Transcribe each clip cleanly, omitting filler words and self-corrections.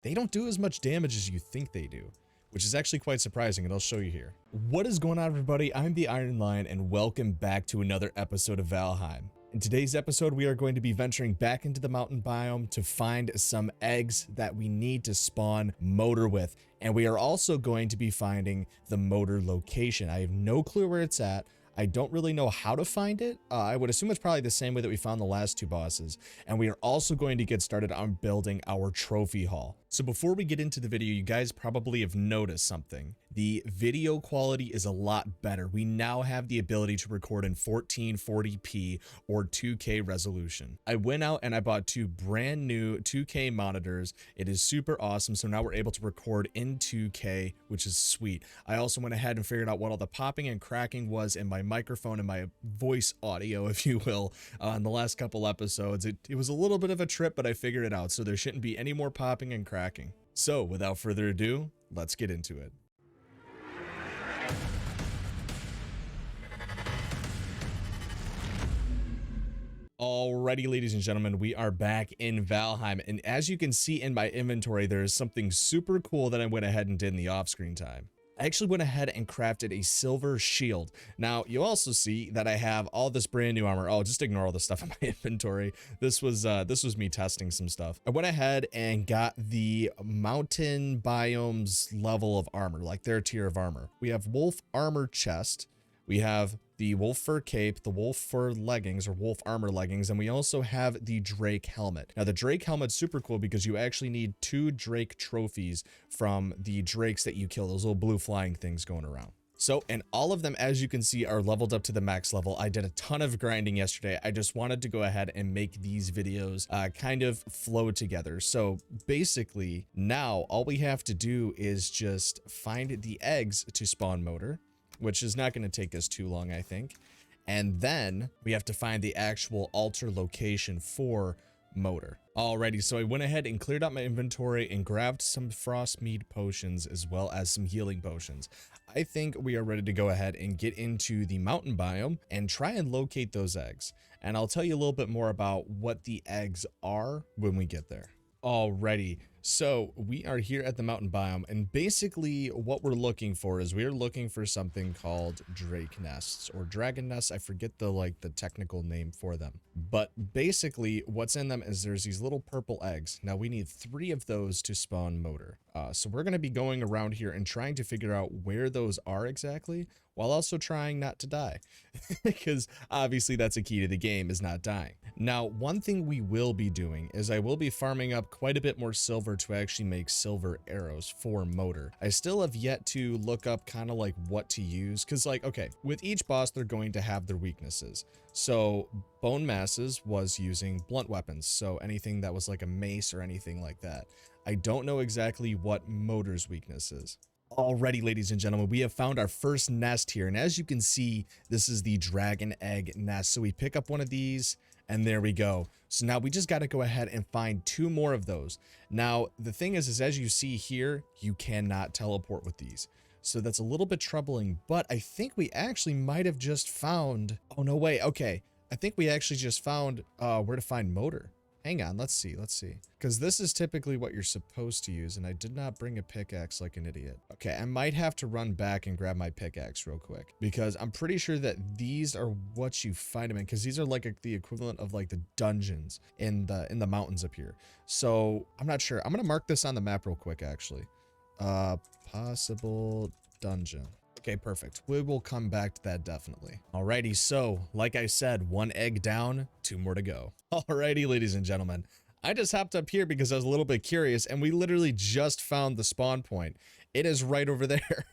they don't do as much damage as you think they do, which is actually quite surprising, and I'll show you here. What is going on, everybody? I'm the Iron Lion, and welcome back to another episode of Valheim. In today's episode, we are going to be venturing back into the mountain biome to find some eggs that we need to spawn motor with, and we are also going to be finding the motor location. I have no clue where it's at. I don't really know how to find it. I would assume it's probably the same way that we found the last two bosses. And we are also going to get started on building our trophy hall. So before we get into the video, you guys probably have noticed something. The video quality is a lot better. We now have the ability to record in 1440p or 2K resolution. I went out and I bought two brand new 2K monitors. It is super awesome. So now we're able to record in 2K, which is sweet. I also went ahead and figured out what all the popping and cracking was in my microphone and my voice audio, if you will, in the last couple episodes. It was a little bit of a trip, but I figured it out. So there shouldn't be any more popping and cracking. So without further ado, let's get into it. Alrighty, ladies and gentlemen, we are back in Valheim, and as you can see in my inventory, there is something super cool that I went ahead and did in the off-screen time. I actually went ahead and crafted a silver shield. Now, you also see that I have all this brand new armor. Oh, just ignore all the stuff in my inventory. This was me testing some stuff. I went ahead and got the mountain biomes level of armor, like their tier of armor. We have wolf armor chest. We have the wolf fur cape, the wolf fur leggings or wolf armor leggings, and we also have the Drake helmet. Now the Drake helmet's super cool because you actually need 2 Drake trophies from the Drakes that you kill, those little blue flying things going around. So, and all of them, as you can see, are leveled up to the max level. I did a ton of grinding yesterday. I just wanted to go ahead and make these videos kind of flow together. So basically now all we have to do is just find the eggs to spawn motor, which is not going to take us too long, I think. And then we have to find the actual altar location for motor. Alrighty, so I went ahead and cleared out my inventory and grabbed some frost mead potions as well as some healing potions. I think we are ready to go ahead and get into the mountain biome and try and locate those eggs. And I'll tell you a little bit more about what the eggs are when we get there. Alrighty, so we are here at the mountain biome, and basically what we're looking for is we're looking for something called drake nests or dragon nests. I forget the technical name for them, but basically what's in them is there's these little purple eggs. Now we need 3 of those to spawn motor. So we're going to be going around here and trying to figure out where those are exactly, while also trying not to die, because obviously that's a key to the game, is not dying. Now, one thing we will be doing is I will be farming up quite a bit more silver to actually make silver arrows for motor. I still have yet to look up kind of like what to use, because okay, with each boss, they're going to have their weaknesses. So Bone Masses was using blunt weapons, so anything that was like a mace or anything like that. I don't know exactly what motor's weakness is. Alrighty, ladies and gentlemen, we have found our first nest here, and as you can see, this is the dragon egg nest. So we pick up one of these, and there we go. So now we just got to go ahead and find 2 more of those. Now the thing is as you see here, you cannot teleport with these, so that's a little bit troubling. But I think we actually might have just found, oh no way, okay, I think we actually just found where to find motor. Hang on, let's see, because this is typically what you're supposed to use, and I did not bring a pickaxe like an idiot. Okay, I might have to run back and grab my pickaxe real quick, because I'm pretty sure that these are what you find them in, because these are like the equivalent of like the dungeons in the mountains up here. So I'm not sure. I'm gonna mark this on the map real quick, actually. Possible dungeon. Okay, perfect. We will come back to that definitely. Alrighty, so like I said, 1 egg down, 2 more to go. Alrighty, ladies and gentlemen, I just hopped up here because I was a little bit curious, and we literally just found the spawn point. It is right over there.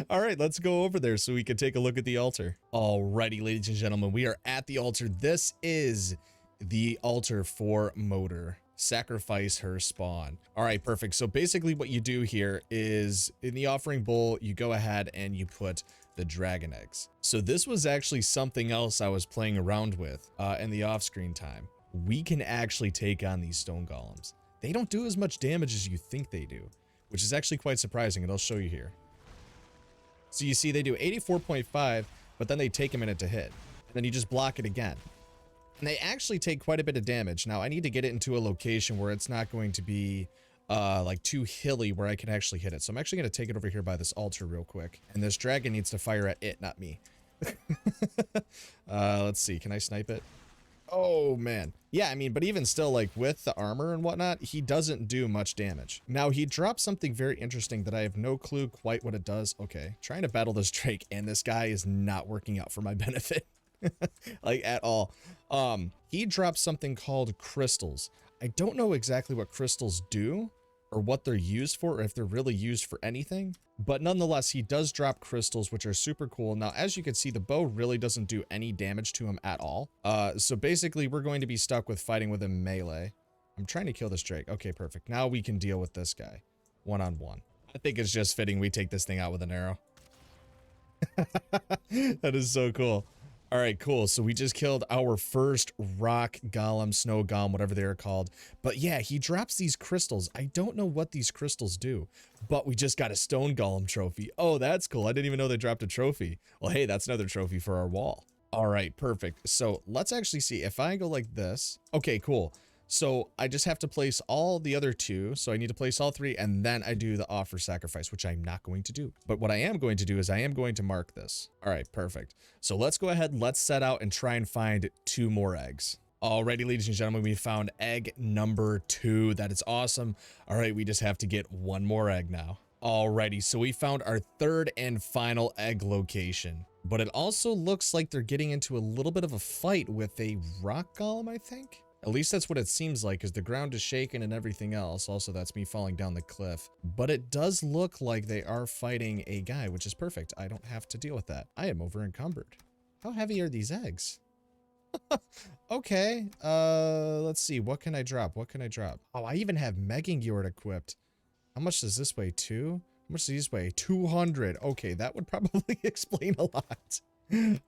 All right, let's go over there so we can take a look at the altar. Alrighty, ladies and gentlemen, we are at the altar. This is the altar for motor. Sacrifice her spawn. All right, perfect. So basically what you do here is in the offering bowl, you go ahead and you put the dragon eggs. So this was actually something else I was playing around with in the off-screen time. We can actually take on these stone golems. They don't do as much damage as you think they do, which is actually quite surprising, and I'll show you here. So you see they do 84.5, but then they take a minute to hit, and then you just block it again. And they actually take quite a bit of damage. Now, I need to get it into a location where it's not going to be like too hilly where I can actually hit it. So I'm actually going to take it over here by this altar real quick. And this dragon needs to fire at it, not me. Let's see. Can I snipe it? Oh, man. Yeah, I mean, but even still, like, with the armor and whatnot, he doesn't do much damage. Now, he dropped something very interesting that I have no clue quite what it does. Okay, trying to battle this Drake, and this guy is not working out for my benefit. Like, at all. He dropped something called crystals. I don't know exactly what crystals do, or what they're used for, or if they're really used for anything. But nonetheless, he does drop crystals, which are super cool. Now, as you can see, the bow really doesn't do any damage to him at all. So basically, we're going to be stuck with fighting with him melee. I'm trying to kill this Drake. Okay, perfect. Now we can deal with this guy one-on-one. I think it's just fitting we take this thing out with an arrow. That is so cool. All right, cool. So we just killed our first rock golem, snow golem, whatever they are called. But yeah, he drops these crystals. I don't know what these crystals do, but we just got a stone golem trophy. Oh, that's cool. I didn't even know they dropped a trophy. Well, hey, that's another trophy for our wall. All right, perfect. So let's actually see if I go like this. Okay, cool. So I just have to place all the other two. So I need to place all three, and then I do the offer sacrifice, which I'm not going to do. But what I am going to do is I am going to mark this. All right, perfect. So let's go ahead. Let's set out and try and find 2 more eggs. Alrighty, ladies and gentlemen, we found egg number 2. That is awesome. All right, we just have to get 1 more egg now. Alrighty, so we found our 3rd and final egg location. But it also looks like they're getting into a little bit of a fight with a rock golem, I think. At least that's what it seems like, because the ground is shaking and everything else. Also, that's me falling down the cliff. But it does look like they are fighting a guy, which is perfect. I don't have to deal with that. I am over encumbered. How heavy are these eggs? Okay. Let's see. What can I drop? What can I drop? Oh, I even have Megan Yord equipped. How much does this weigh? 2? How much does this weigh? 200. Okay, that would probably explain a lot.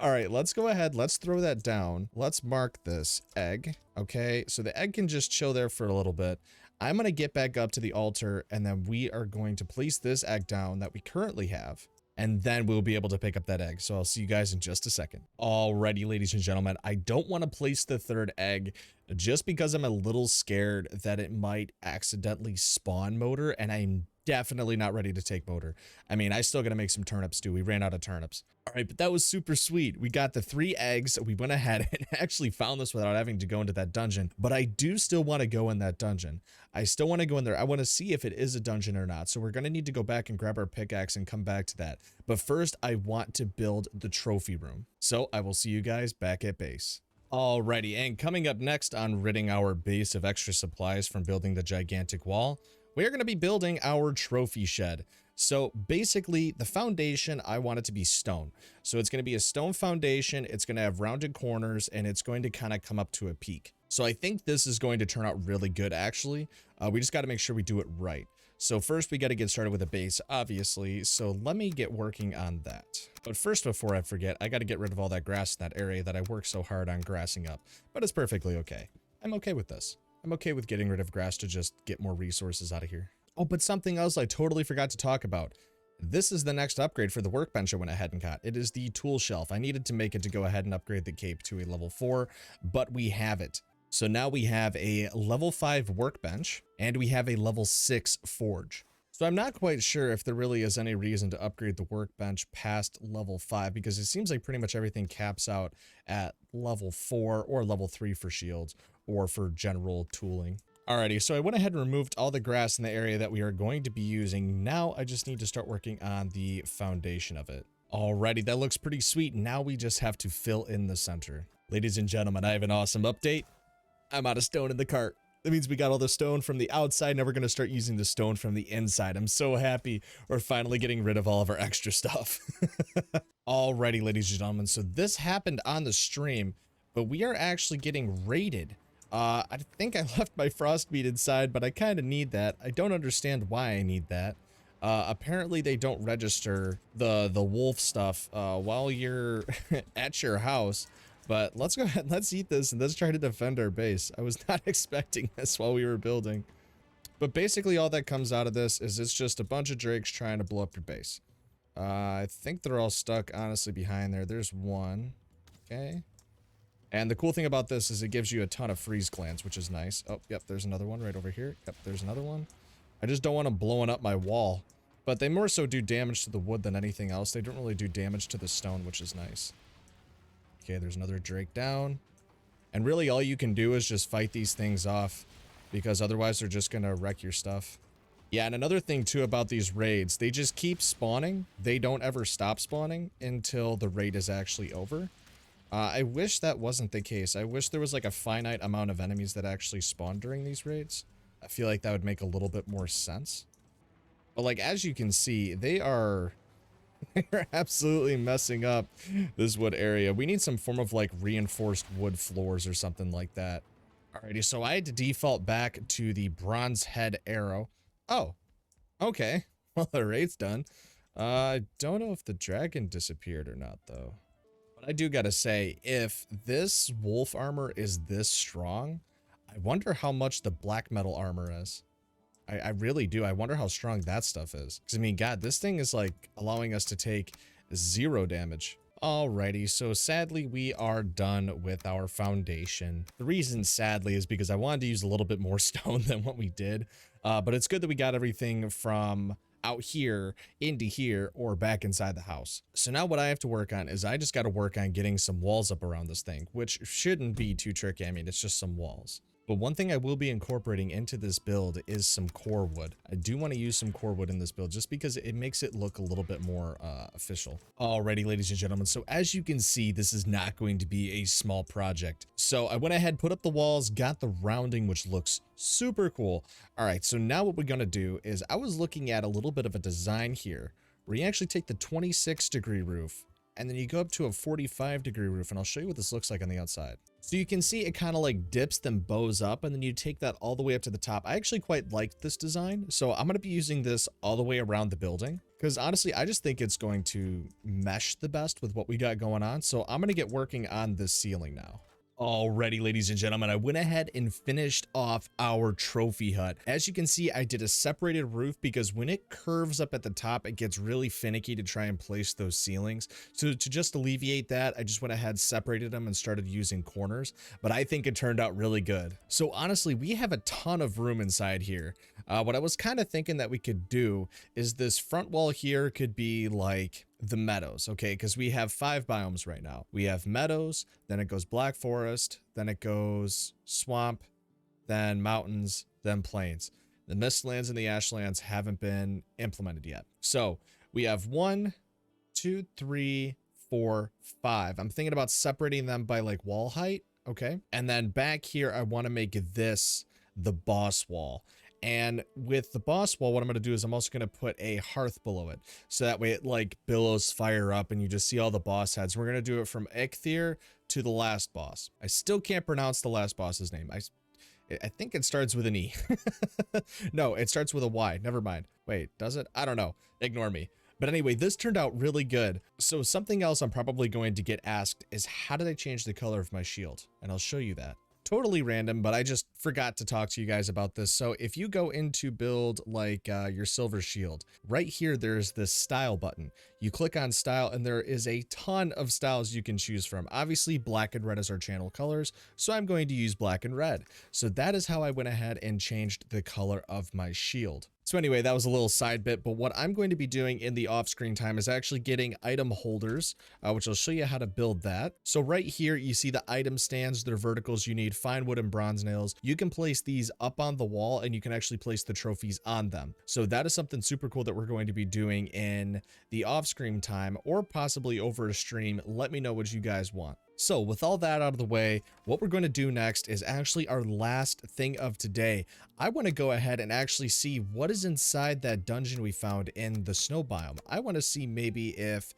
All right, let's go ahead. Let's throw that down. Let's mark this egg. Okay, so the egg can just chill there for a little bit. I'm going to get back up to the altar, and then we are going to place this egg down that we currently have, and then we'll be able to pick up that egg. So I'll see you guys in just a second. Alrighty, ladies and gentlemen, I don't want to place the 3rd egg just because I'm a little scared that it might accidentally spawn motor, and I'm definitely not ready to take motor. I mean, I still got to make some turnip stew. We ran out of turnips. All right, but that was super sweet. We got the 3 eggs. We went ahead and actually found this without having to go into that dungeon, but I do still want to go in that dungeon. I still want to go in there. I want to see if it is a dungeon or not. So we're going to need to go back and grab our pickaxe and come back to that. But first, I want to build the trophy room. So I will see you guys back at base. Alrighty, and coming up next on ridding our base of extra supplies from building the gigantic wall, we are going to be building our trophy shed. So basically, the foundation, I want it to be stone. So it's going to be a stone foundation, it's going to have rounded corners, and it's going to kind of come up to a peak. So I think this is going to turn out really good, actually. We just got to make sure we do it right. So first, we got to get started with a base, obviously. So let me get working on that. But first, before I forget, I got to get rid of all that grass in that area that I worked so hard on grassing up. But it's perfectly okay. I'm okay with this. I'm okay with getting rid of grass to just get more resources out of here. Oh, but something else I totally forgot to talk about. This is the next upgrade for the workbench I went ahead and got. It is the tool shelf. I needed to make it to go ahead and upgrade the cape to a level 4, but we have it. So now we have a level 5 workbench and we have a level 6 forge. So I'm not quite sure if there really is any reason to upgrade the workbench past level 5, because it seems like pretty much everything caps out at level 4 or level 3 for shields or for general tooling. Alrighty, so I went ahead and removed all the grass in the area that we are going to be using. Now I just need to start working on the foundation of it. Alrighty, that looks pretty sweet. Now we just have to fill in the center. Ladies and gentlemen, I have an awesome update. I'm out of stone in the cart. That means we got all the stone from the outside. Now we're going to start using the stone from the inside. I'm so happy we're finally getting rid of all of our extra stuff. Alrighty, ladies and gentlemen. So this happened on the stream, but we are actually getting raided. I think I left my frost meat inside, but I kind of need that. I don't understand why I need that. Apparently they don't register the wolf stuff while you're at your house. But let's go ahead and let's eat this and let's try to defend our base. I was not expecting this while we were building. But basically all that comes out of this is it's just a bunch of drakes trying to blow up your base. I think they're all stuck honestly behind there. There's one. Okay. And the cool thing about this is it gives you a ton of freeze clans, which is nice. Oh, yep, there's another one right over here. Yep, there's another one. I just don't want them blowing up my wall. But they more so do damage to the wood than anything else. They don't really do damage to the stone, which is nice. Okay, there's another Drake down. And really all you can do is just fight these things off, because otherwise they're just going to wreck your stuff. Yeah, and another thing too about these raids, they just keep spawning. They don't ever stop spawning until the raid is actually over. I wish that wasn't the case. I wish there was like a finite amount of enemies that actually spawn during these raids. I feel like that would make a little bit more sense. But like, as you can see, they're absolutely messing up this wood area. We need some form of like reinforced wood floors or something like that. Alrighty, so I had to default back to the bronze head arrow. Oh, okay. Well, the raid's done. I don't know if the dragon disappeared or not, though. But I do gotta say, if this wolf armor is this strong, I wonder how much the black metal armor is. I really do. I wonder how strong that stuff is. Because, I mean, God, this thing is, like, allowing us to take 0 damage. Alrighty, so sadly, we are done with our foundation. The reason, sadly, is because I wanted to use a little bit more stone than what we did. But it's good that we got everything from out here into here or back inside the house. So now what I have to work on is I just got to work on getting some walls up around this thing, which shouldn't be too tricky. I mean, it's just some walls. But one thing I will be incorporating into this build is some core wood. I do want to use some core wood in this build just because it makes it look a little bit more official. Alrighty, ladies and gentlemen. So as you can see, this is not going to be a small project. So I went ahead, put up the walls, got the rounding, which looks super cool. All right, so now what we're going to do is I was looking at a little bit of a design here where you actually take the 26-degree roof and then you go up to a 45-degree roof, and I'll show you what this looks like on the outside. So you can see it kind of like dips then bows up, and then you take that all the way up to the top. I actually quite like this design, so I'm going to be using this all the way around the building, because honestly, I just think it's going to mesh the best with what we got going on. So I'm going to get working on this ceiling now. Alrighty, ladies and gentlemen, I went ahead and finished off our trophy hut. As you can see, I did a separated roof because when it curves up at the top, it gets really finicky to try and place those ceilings. So to just alleviate that, I just went ahead, separated them, and started using corners. But I think it turned out really good. So honestly, we have a ton of room inside here. What I was kind of thinking that we could do is this front wall here could be like the meadows, okay? Because we have 5 biomes right now. We have meadows, then it goes black forest, then it goes swamp, then mountains, then plains. The mistlands and the ashlands haven't been implemented yet. So we have 1, 2, 3, 4, 5. I'm thinking about separating them by like wall height, okay? And then back here, I want to make this the boss wall. And with the boss wall, what I'm going to do is I'm also going to put a hearth below it. So that way it like billows fire up and you just see all the boss heads. We're going to do it from Eikthyr to the last boss. I still can't pronounce the last boss's name. I think it starts with an E. No, it starts with a Y. Never mind. Wait, does it? I don't know. Ignore me. But anyway, this turned out really good. So something else I'm probably going to get asked is how did I change the color of my shield? And I'll show you that. Totally random, but I just forgot to talk to you guys about this. So if you go into build like your silver shield, right here, there's this style button. You click on style and there is a ton of styles you can choose from. Obviously, black and red is our channel colors, so I'm going to use black and red. So that is how I went ahead and changed the color of my shield. So anyway, that was a little side bit, but what I'm going to be doing in the off-screen time is actually getting item holders, which I'll show you how to build that. So right here, you see the item stands, they're verticals. You need fine wood and bronze nails. You can place these up on the wall and you can actually place the trophies on them. So that is something super cool that we're going to be doing in the off-screen time or possibly over a stream. Let me know what you guys want. So with all that out of the way, what we're going to do next is actually our last thing of today. I want to go ahead and actually see what is inside that dungeon we found in the snow biome. I want to see maybe if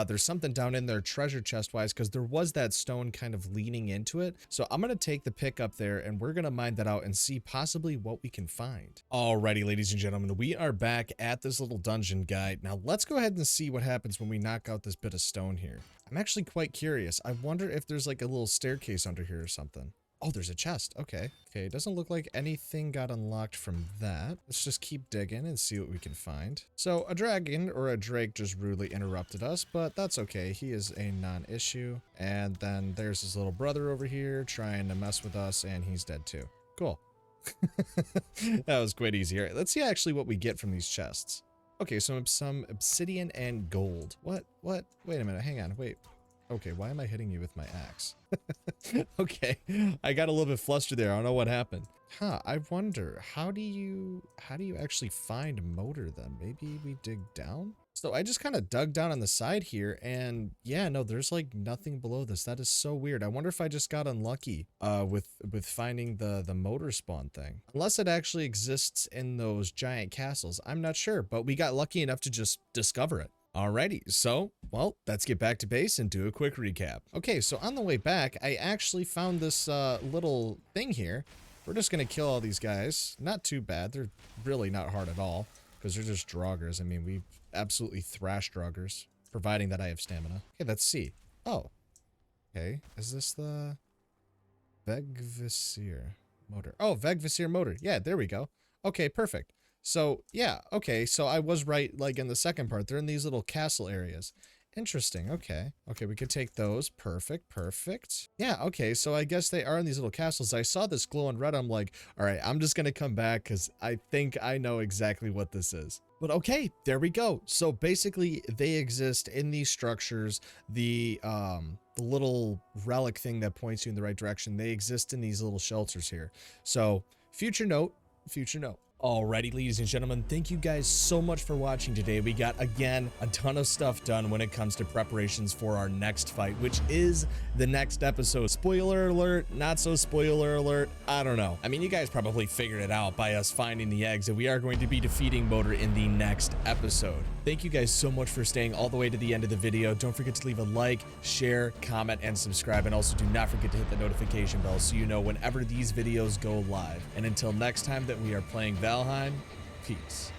there's something down in there treasure chest wise, because there was that stone kind of leaning into it. So I'm going to take the pick up there and we're going to mine that out and see possibly what we can find. Alrighty, ladies and gentlemen, we are back at this little dungeon guide. Now let's go ahead and see what happens when we knock out this bit of stone here. I'm actually quite curious. I wonder if there's like a little staircase under here or something. Oh, there's a chest. Okay. Okay, it doesn't look like anything got unlocked from that. Let's just keep digging and see what we can find. So a dragon or a drake just rudely interrupted us, but that's okay. He is a non-issue. And then there's his little brother over here trying to mess with us, and he's dead too. Cool. That was quite easy. All right, let's see actually what we get from these chests. Okay, so some obsidian and gold. What? Wait a minute, hang on, wait. Okay, why am I hitting you with my axe? Okay, I got a little bit flustered there. I don't know what happened. Huh, I wonder, how do you actually find motor then? Maybe we dig down? So I just kind of dug down on the side here, and yeah, no, there's like nothing below this. That is so weird. I wonder if I just got unlucky with finding the motor spawn thing. Unless it actually exists in those giant castles. I'm not sure, but we got lucky enough to just discover it. Alrighty, so, well, let's get back to base and do a quick recap. Okay, so on the way back, I actually found this little thing here. We're just gonna kill all these guys. Not too bad. They're really not hard at all, because they're just draugrs. I mean, we absolutely thrash draugrs, providing that I have stamina. Okay, let's see. Oh, okay. Is this the Vegvisir motor? Oh, Vegvisir motor. Yeah, there we go. Okay, perfect. So, yeah, okay, so I was right, like, in the second part. They're in these little castle areas. Interesting, okay. Okay, we could take those. Perfect, perfect. Yeah, okay, so I guess they are in these little castles. I saw this glowing red. I'm like, all right, I'm just gonna come back because I think I know exactly what this is. But okay, there we go. So basically, they exist in these structures. The little relic thing that points you in the right direction, they exist in these little shelters here. So, future note, future note. Alrighty, ladies and gentlemen, thank you guys so much for watching today. We got, again, a ton of stuff done when it comes to preparations for our next fight, which is the next episode. Spoiler alert, not so spoiler alert, I don't know. I mean, you guys probably figured it out by us finding the eggs, and we are going to be defeating Motor in the next episode. Thank you guys so much for staying all the way to the end of the video. Don't forget to leave a like, share, comment, and subscribe, and also do not forget to hit the notification bell so you know whenever these videos go live. And until next time that we are playing Valheim, peace.